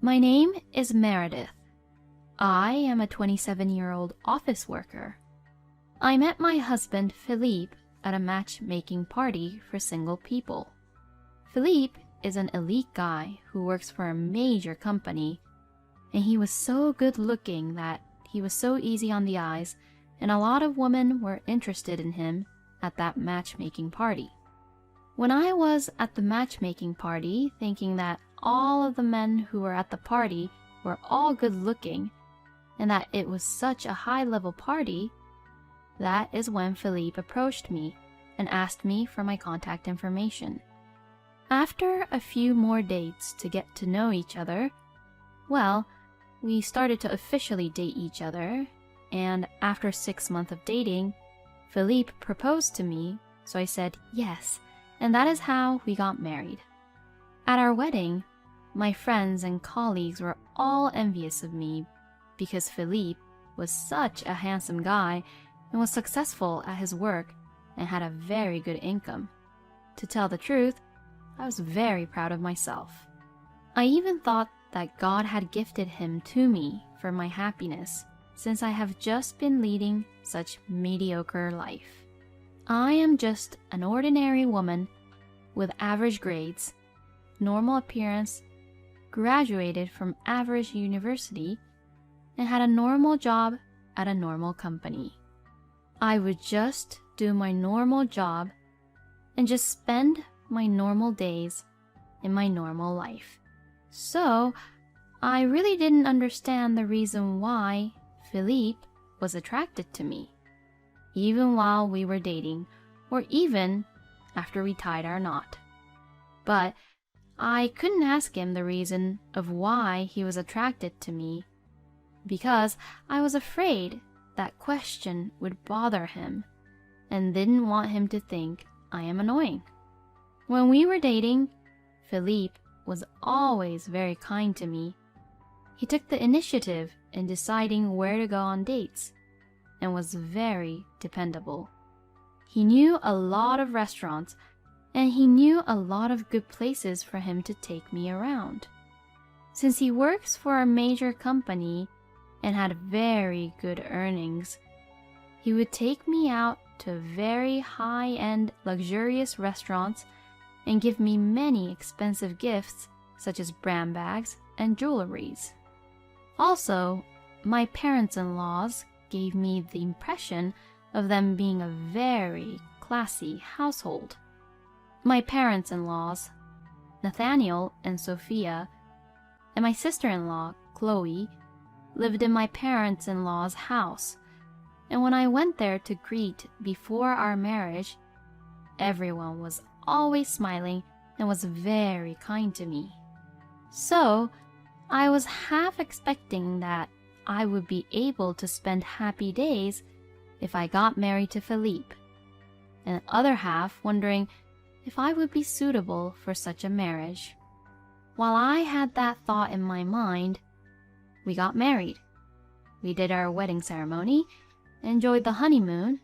My name is Meredith. I am a 27-year-old office worker. I met my husband Philippe at a matchmaking party for single people. Philippe is an elite guy who works for a major company, and he was so good looking that he was so easy on the eyes, and a lot of women were interested in him at that matchmaking party. When I was at the matchmaking party thinking that all of the men who were at the party were all good looking and that it was such a high-level party, that is when Philippe approached me and asked me for my contact information. After a few more dates to get to know each other, well, we started to officially date each other, and after 6 months of dating, Philippe proposed to me, so I said yes, and that is how we got married. At our wedding, my friends and colleagues were all envious of me because Philippe was such a handsome guy and was successful at his work and had a very good income. To tell the truth, I was very proud of myself. I even thought that God had gifted him to me for my happiness, since I have just been leading such mediocre life. I am just an ordinary woman with average grades, normal appearance, graduated from average university, and had a normal job at a normal company. I would just do my normal job and just spend my normal days in my normal life. So, I really didn't understand the reason why Philippe was attracted to me, even while we were dating, or even after we tied our knot. But I couldn't ask him the reason of why he was attracted to me, because I was afraid that question would bother him and didn't want him to think I am annoying. When we were dating, Philippe was always very kind to me. He took the initiative in deciding where to go on dates and was very dependable. He knew a lot of restaurants and he knew a lot of good places for him to take me around. Since he works for a major company and had very good earnings, he would take me out to very high-end luxurious restaurants and give me many expensive gifts such as brand bags and jewelries. Also, my parents-in-laws gave me the impression of them being a very classy household. My parents-in-laws, Nathaniel and Sophia, and my sister-in-law, Chloe, lived in my parents-in-law's house, and when I went there to greet before our marriage, everyone was always smiling and was very kind to me. So, I was half expecting that I would be able to spend happy days if I got married to Philippe, and the other half wondering if I would be suitable for such a marriage. While I had that thought in my mind, we got married. We did our wedding ceremony, enjoyed the honeymoon,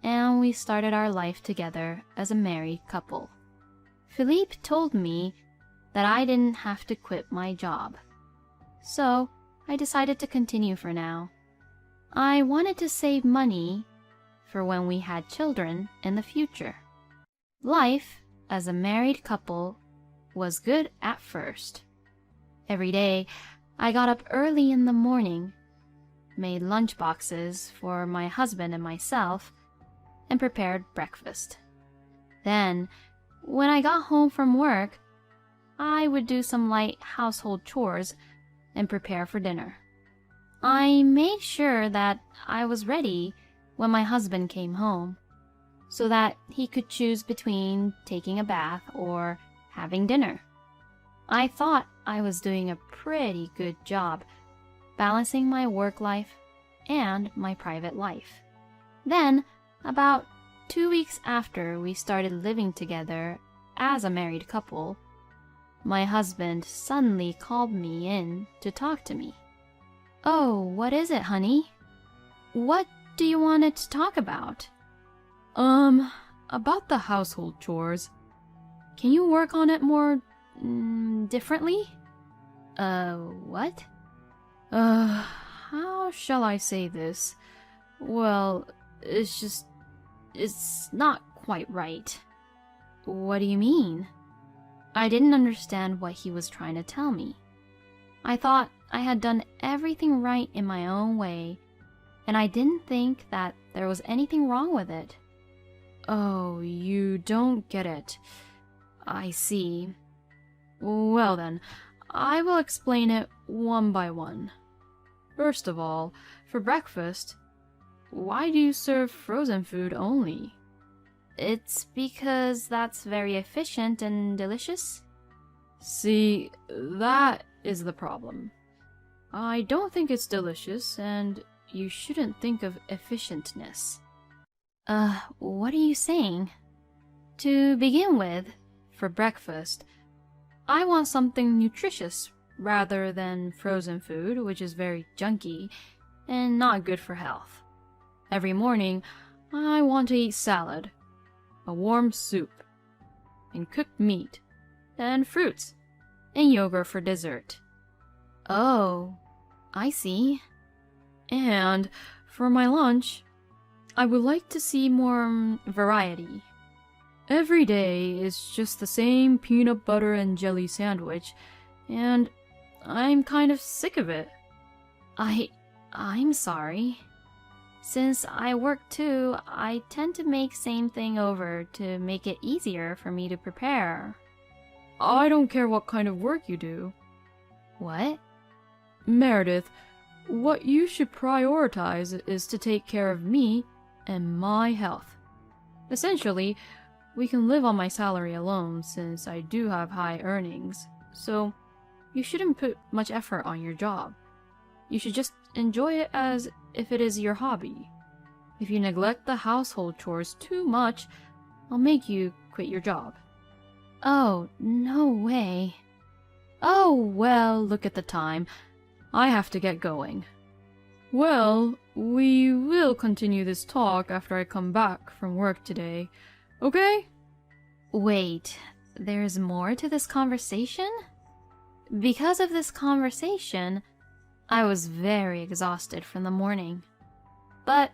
and we started our life together as a married couple. Philippe told me that I didn't have to quit my job, so I decided to continue for now. I wanted to save money for when we had children in the future. Life as a married couple was good at first. Every day, I got up early in the morning, made lunch boxes for my husband and myself, and prepared breakfast. Then, when I got home from work, I would do some light household chores and prepare for dinner. I made sure that I was ready when my husband came home, so that he could choose between taking a bath or having dinner. I thought I was doing a pretty good job balancing my work life and my private life. Then, about 2 weeks after we started living together as a married couple, my husband suddenly called me in to talk to me. "Oh, what is it, honey? What do you want to talk about?" About the household chores. Can you work on it more differently? What? How shall I say this? Well, it's not quite right. What do you mean? I didn't understand what he was trying to tell me. I thought I had done everything right in my own way, and I didn't think that there was anything wrong with it. Oh, you don't get it. I see. Well then, I will explain it one by one. First of all, for breakfast, why do you serve frozen food only? It's because that's very efficient and delicious. See, that is the problem. I don't think it's delicious, and you shouldn't think of efficientness. What are you saying? To begin with, for breakfast, I want something nutritious rather than frozen food, which is very junky and not good for health. Every morning, I want to eat salad, a warm soup, and cooked meat, and fruits, and yogurt for dessert. Oh, I see. And for my lunch, I would like to see more variety. Every day is just the same peanut butter and jelly sandwich, and I'm kind of sick of it. I'm sorry. Since I work too, I tend to make same thing over to make it easier for me to prepare. I don't care what kind of work you do. What? Meredith, what you should prioritize is to take care of me and my health. Essentially, we can live on my salary alone since I do have high earnings, so you shouldn't put much effort on your job. You should just enjoy it as if it is your hobby. If you neglect the household chores too much, I'll make you quit your job. Oh, no way. Oh, well, look at the time. I have to get going. Well, we will continue this talk after I come back from work today, okay? Wait, there's more to this conversation? Because of this conversation, I was very exhausted from the morning. But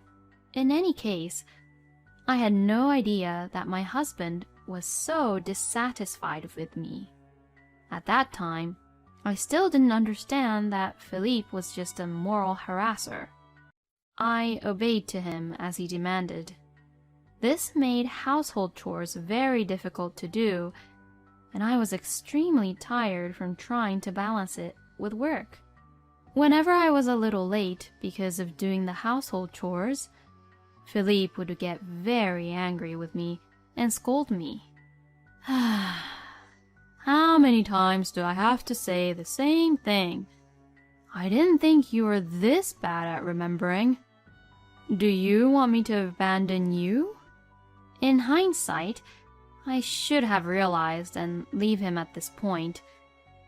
in any case, I had no idea that my husband was so dissatisfied with me. At that time, I still didn't understand that Philippe was just a moral harasser. I obeyed to him as he demanded. This made household chores very difficult to do, and I was extremely tired from trying to balance it with work. Whenever I was a little late because of doing the household chores, Philippe would get very angry with me and scold me. How many times do I have to say the same thing? I didn't think you were this bad at remembering. Do you want me to abandon you? In hindsight, I should have realized and leave him at this point,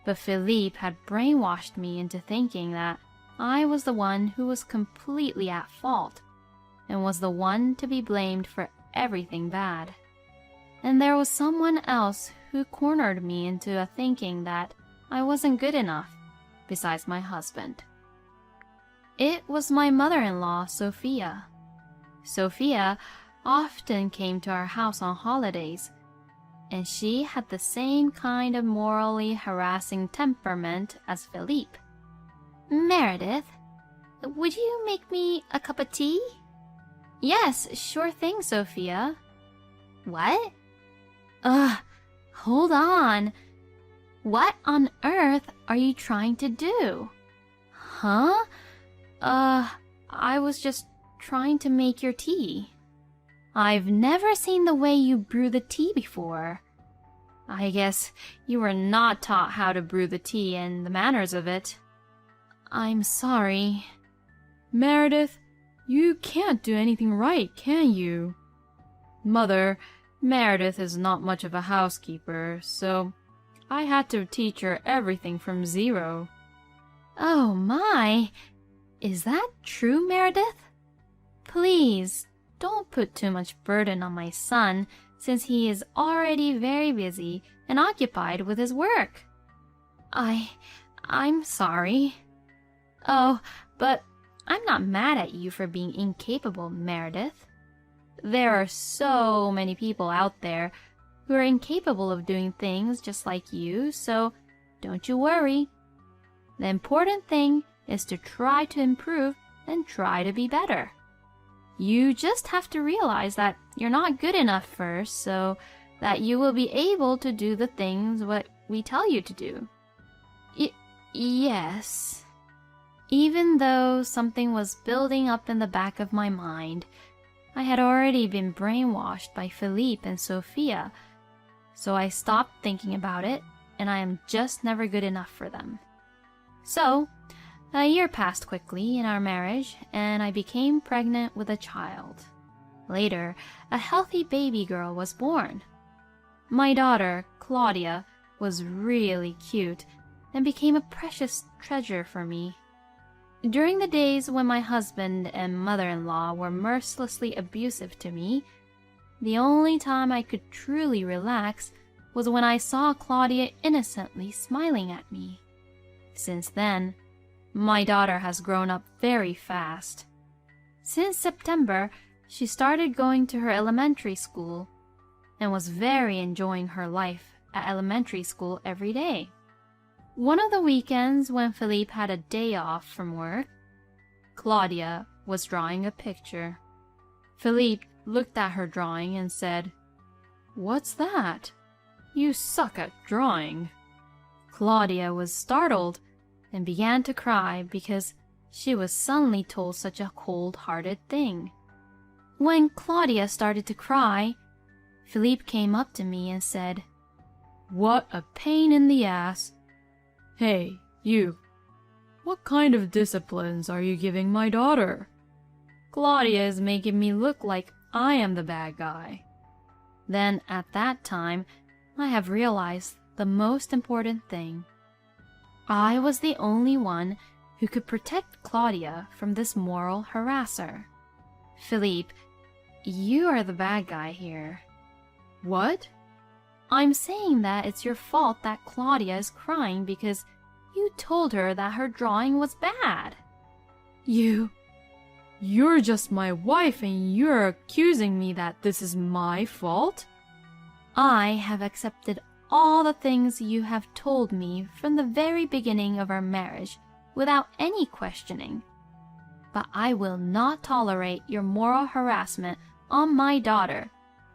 but Philippe had brainwashed me into thinking that I was the one who was completely at fault and was the one to be blamed for everything bad. And there was someone else who cornered me into thinking that I wasn't good enough, besides my husband. It was my mother-in-law, Sophia. Sophia often came to our house on holidays, and she had the same kind of morally harassing temperament as Philippe. Meredith, would you make me a cup of tea? Yes, sure thing, Sophia. What? Hold on. What on earth are you trying to do? Huh? I was just trying to make your tea. I've never seen the way you brew the tea before. I guess you were not taught how to brew the tea and the manners of it. I'm sorry. Meredith, you can't do anything right, can you? Mother, Meredith is not much of a housekeeper, so I had to teach her everything from zero. Oh my! Is that true, Meredith? Please, don't put too much burden on my son, since he is already very busy and occupied with his work. I'm sorry. Oh, but I'm not mad at you for being incapable, Meredith. There are so many people out there who are incapable of doing things just like you, so don't you worry. The important thing is to try to improve and try to be better. You just have to realize that you're not good enough first, so that you will be able to do the things what we tell you to do. Yes. Even though something was building up in the back of my mind, I had already been brainwashed by Philippe and Sophia, so I stopped thinking about it, and I am just never good enough for them. So, a year passed quickly in our marriage, and I became pregnant with a child. Later, a healthy baby girl was born. My daughter, Claudia, was really cute and became a precious treasure for me. During the days when my husband and mother-in-law were mercilessly abusive to me, the only time I could truly relax was when I saw Claudia innocently smiling at me. Since then, my daughter has grown up very fast. Since September, she started going to her elementary school and was very enjoying her life at elementary school every day. One of the weekends when Philippe had a day off from work, Claudia was drawing a picture. Philippe looked at her drawing and said, "What's that? You suck at drawing." Claudia was startled and began to cry because she was suddenly told such a cold-hearted thing. When Claudia started to cry, Philippe came up to me and said, "What a pain in the ass. Hey, you. What kind of disciplines are you giving my daughter? Claudia is making me look like I am the bad guy." Then at that time, I have realized the most important thing. I was the only one who could protect Claudia from this moral harasser. Philippe, you are the bad guy here. What? I'm saying that it's your fault that Claudia is crying because you told her that her drawing was bad. You're just my wife and you're accusing me that this is my fault? I have accepted all the things you have told me from the very beginning of our marriage without any questioning. But I will not tolerate your moral harassment on my daughter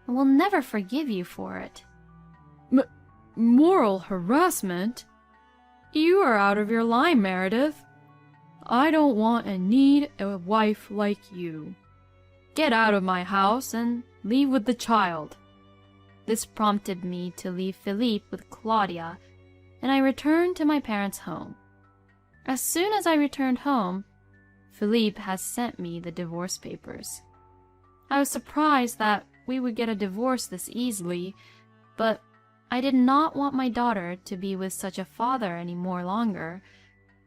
and will never forgive you for it. Moral harassment? You are out of your line, Meredith. I don't want and need a wife like you. Get out of my house and leave with the child. This prompted me to leave Philippe with Claudia, and I returned to my parents' home. As soon as I returned home, Philippe has sent me the divorce papers. I was surprised that we would get a divorce this easily, but I did not want my daughter to be with such a father any more longer,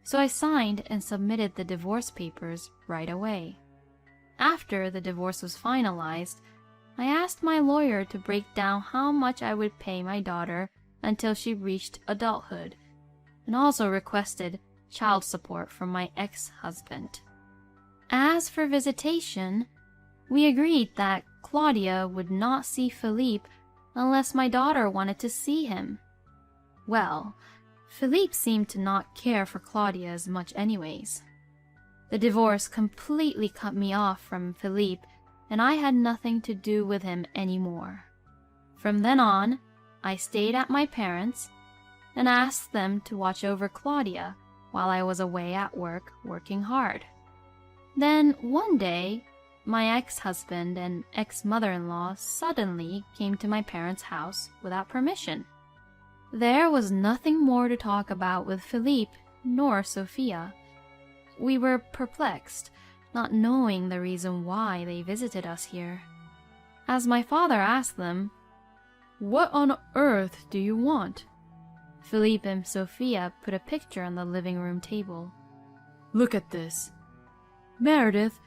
so I signed and submitted the divorce papers right away. After the divorce was finalized, I asked my lawyer to break down how much I would pay my daughter until she reached adulthood, and also requested child support from my ex-husband. As for visitation, we agreed that Claudia would not see Philippe unless my daughter wanted to see him. Well, Philippe seemed to not care for Claudia as much anyways. The divorce completely cut me off from Philippe, and I had nothing to do with him anymore. From then on, I stayed at my parents' and asked them to watch over Claudia while I was away at work working hard. Then one day, my ex-husband and ex-mother-in-law suddenly came to my parents' house without permission. There was nothing more to talk about with Philippe nor Sophia. We were perplexed, not knowing the reason why they visited us here. As my father asked them, "What on earth do you want?" Philippe and Sophia put a picture on the living room table. "Look at this. Meredith,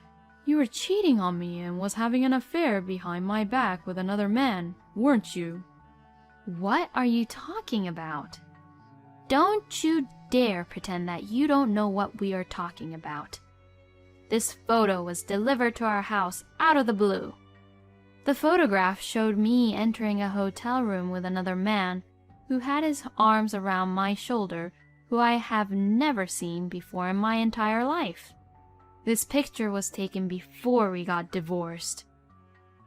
you were cheating on me and was having an affair behind my back with another man, weren't you?" "What are you talking about?" don't you dare pretend that you don't know what we are talking about. This photo was delivered to our house out of the blue. The photograph showed me entering a hotel room with another man who had his arms around my shoulder, who I have never seen before in my entire life. This picture was taken before we got divorced.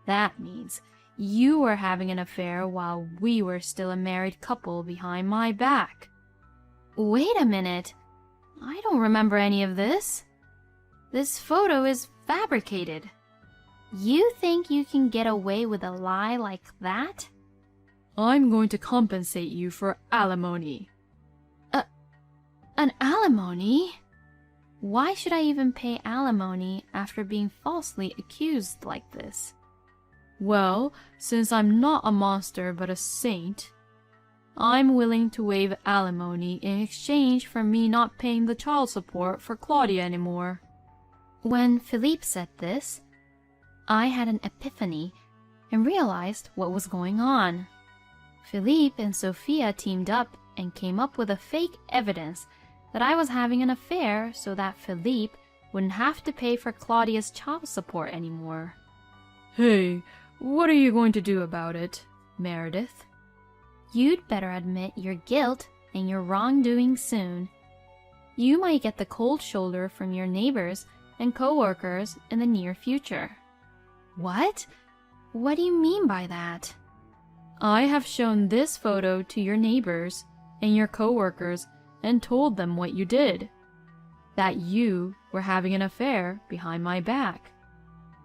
That means you were having an affair while we were still a married couple behind my back. Wait a minute. I don't remember any of this. This photo is fabricated. You think you can get away with a lie like that? I'm going to compensate you for alimony. An alimony? Why should I even pay alimony after being falsely accused like this? Well, since I'm not a monster but a saint, I'm willing to waive alimony in exchange for me not paying the child support for Claudia anymore. When Philippe said this, I had an epiphany and realized what was going on. Philippe and Sophia teamed up and came up with a fake evidence that I was having an affair so that Philippe wouldn't have to pay for Claudia's child support anymore. Hey, what are you going to do about it, Meredith? You'd better admit your guilt and your wrongdoing soon. You might get the cold shoulder from your neighbors and co-workers in the near future. What? What do you mean by that? I have shown this photo to your neighbors and your co-workers and told them what you did. That you were having an affair behind my back.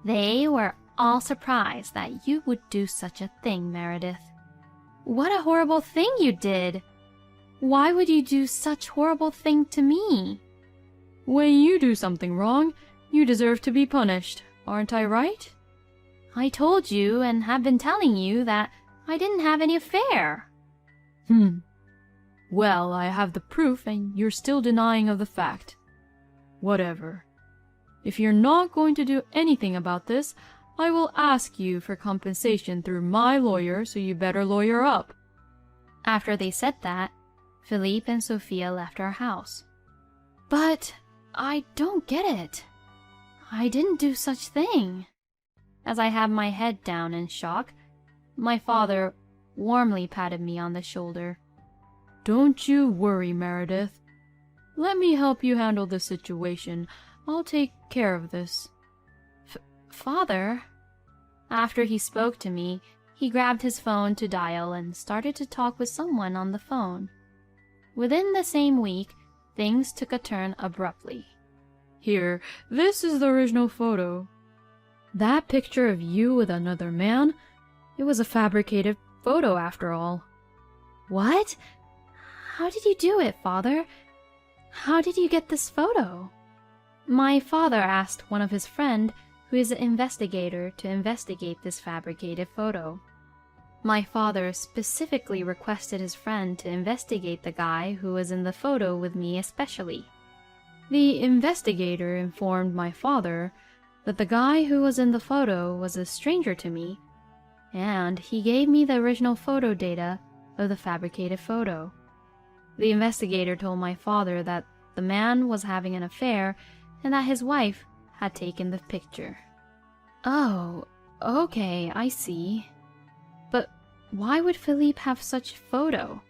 They were all surprised that you would do such a thing, Meredith. What a horrible thing you did! Why would you do such horrible thing to me? When you do something wrong, you deserve to be punished, aren't I right? I told you and have been telling you that I didn't have any affair. Well, I have the proof and you're still denying of the fact. Whatever. If you're not going to do anything about this, I will ask you for compensation through my lawyer, so you better lawyer up. After they said that, Philippe and Sophia left our house. But I don't get it. I didn't do such thing. As I had my head down in shock, my father warmly patted me on the shoulder. Don't you worry, Meredith. Let me help you handle the situation. I'll take care of this. Father? After he spoke to me, he grabbed his phone to dial and started to talk with someone on the phone. Within the same week, things took a turn abruptly. Here, this is the original photo. That picture of you with another man, it was a fabricated photo after all. What? How did you do it, Father? How did you get this photo? My father asked one of his friends, who is an investigator, to investigate this fabricated photo. My father specifically requested his friend to investigate the guy who was in the photo with me especially. The investigator informed my father that the guy who was in the photo was a stranger to me, and he gave me the original photo data of the fabricated photo. The investigator told my father that the man was having an affair and that his wife had taken the picture. Oh, okay, I see. But why would Philippe have such photo?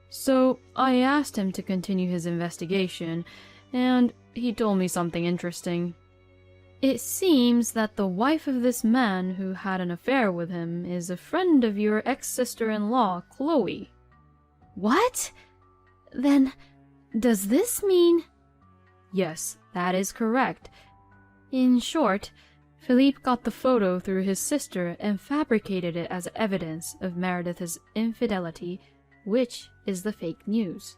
So I asked him to continue his investigation, and he told me something interesting. It seems that the wife of this man who had an affair with him is a friend of your ex-sister-in-law, Chloe. What? Then, does this mean... Yes, that is correct. In short, Philippe got the photo through his sister and fabricated it as evidence of Meredith's infidelity, which is the fake news.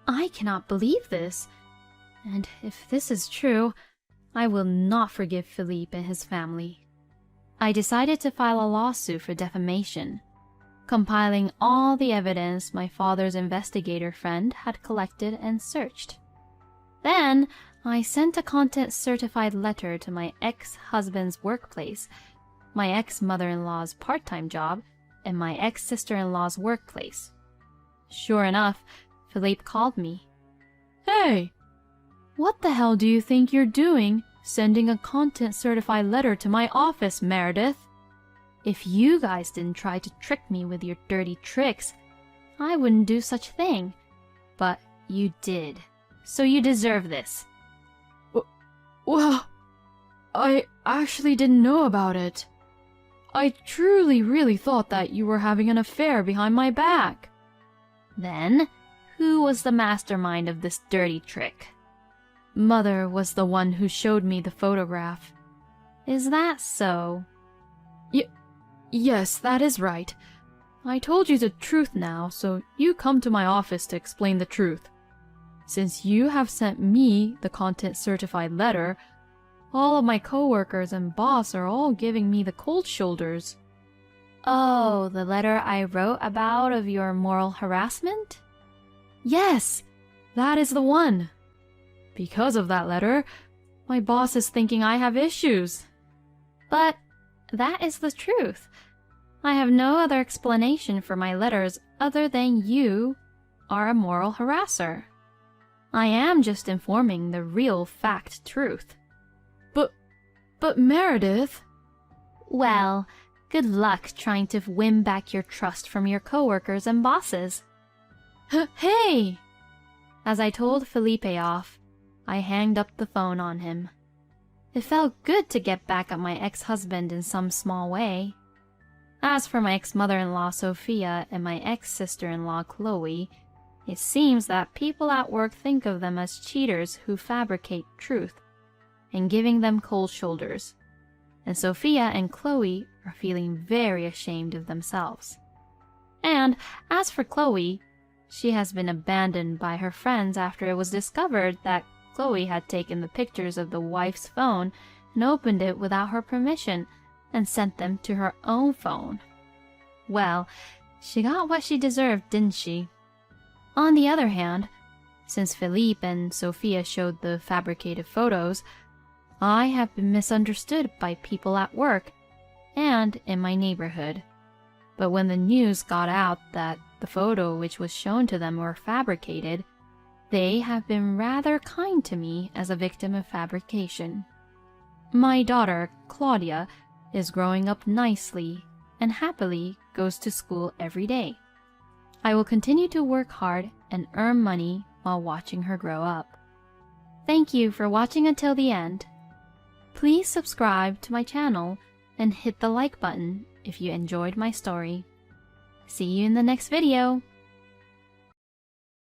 I cannot believe this. And if this is true, I will not forgive Philippe and his family. I decided to file a lawsuit for defamation, compiling all the evidence my father's investigator friend had collected and searched. Then, I sent a content-certified letter to my ex-husband's workplace, my ex-mother-in-law's part-time job, and my ex-sister-in-law's workplace. Sure enough, Philippe called me. Hey! What the hell do you think you're doing sending a content-certified letter to my office, Meredith? If you guys didn't try to trick me with your dirty tricks, I wouldn't do such a thing. But you did. So you deserve this. Well, I actually didn't know about it. I truly really thought that you were having an affair behind my back. Then, who was the mastermind of this dirty trick? Mother was the one who showed me the photograph. Is that so? Yes, that is right. I told you the truth now, so you come to my office to explain the truth. Since you have sent me the content-certified letter, all of my coworkers and boss are all giving me the cold shoulders. Oh, the letter I wrote about of your moral harassment? Yes, that is the one. Because of that letter, my boss is thinking I have issues. But that is the truth. I have no other explanation for my letters other than you are a moral harasser. I am just informing the real fact truth. But Meredith... Well, good luck trying to win back your trust from your coworkers and bosses. Hey! As I told Felipe off, I hanged up the phone on him. It felt good to get back at my ex-husband in some small way. As for my ex-mother-in-law Sophia and my ex-sister-in-law Chloe, it seems that people at work think of them as cheaters who fabricate truth, and giving them cold shoulders. And Sophia and Chloe are feeling very ashamed of themselves. And as for Chloe, she has been abandoned by her friends after it was discovered that Chloe had taken the pictures of the wife's phone and opened it without her permission and sent them to her own phone. Well, she got what she deserved, didn't she? On the other hand, since Philippe and Sophia showed the fabricated photos, I have been misunderstood by people at work and in my neighborhood. But when the news got out that the photo which was shown to them were fabricated, they have been rather kind to me as a victim of fabrication. My daughter, Claudia, is growing up nicely and happily goes to school every day. I will continue to work hard and earn money while watching her grow up. Thank you for watching until the end. Please subscribe to my channel and hit the like button if you enjoyed my story. See you in the next video.